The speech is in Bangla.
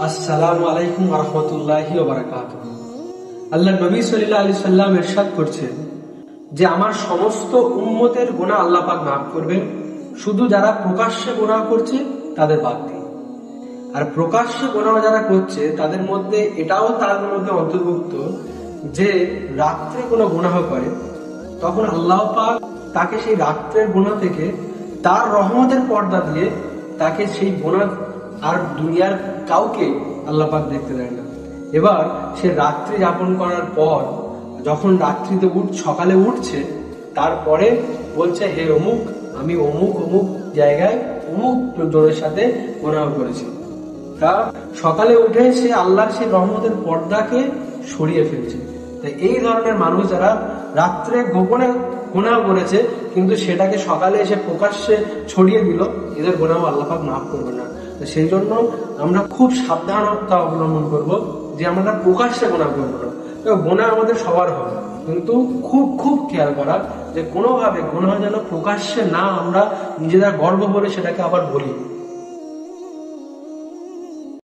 আসসালামু আলাইকুম ওয়া রাহমাতুল্লাহি ওয়া বারাকাতুহু। আল্লাহ নবী সাল্লাল্লাহু আলাইহি সাল্লাম ইরশাদ করছেন যে আমার সমস্ত উম্মতের গুনাহ আল্লাহ পাক মাফ করবেন, শুধু যারা প্রকাশ্যে গুনাহ করছে তাদের বাদ দিয়ে। আর প্রকাশ্যে গুনাহ যারা করছে তাদের মধ্যে এটাও তার মধ্যে অন্তর্ভুক্ত যে রাত্রে কোনো গুনাহ করে, তখন আল্লাহ পাক তাকে সেই রাত্রের গুনাহ থেকে তার রহমতের পর্দা দিয়ে তাকে সেই গুনাহ আর দুনিয়ার কাউকে আল্লাহ পাক দেখতে দেয় না। এবার সে রাত্রি যাপন করার পর যখন রাত্রিতে সকালে উঠছে, তারপরে বলছে হে অমুক, আমি অমুক অমুক জায়গায় অমুক জনের সাথে গুনাহ করেছি। তা সকালে উঠে সে আল্লাহর সেই রহমতের পর্দাকে সরিয়ে ফেলছে। তাই এই ধরনের মানুষ যারা রাত্রে গোপনে গুনাহ করেছে কিন্তু সেটাকে সকালে এসে প্রকাশ্যে ছড়িয়ে দিল, এদের গুনাহ আল্লাহ পাক মাফ করবে না। সেই জন্য আমরা খুব সাবধানতা অবলম্বন করব যে আমরা প্রকাশ্যে গুনাহ করবো না। গুনাহ আমাদের সবার হবে, কিন্তু খুব খুব খেয়াল করা যে কোনোভাবে গুনাহ যেন প্রকাশ্যে না আমরা নিজেরা গর্ব করে সেটাকে আবার বলি।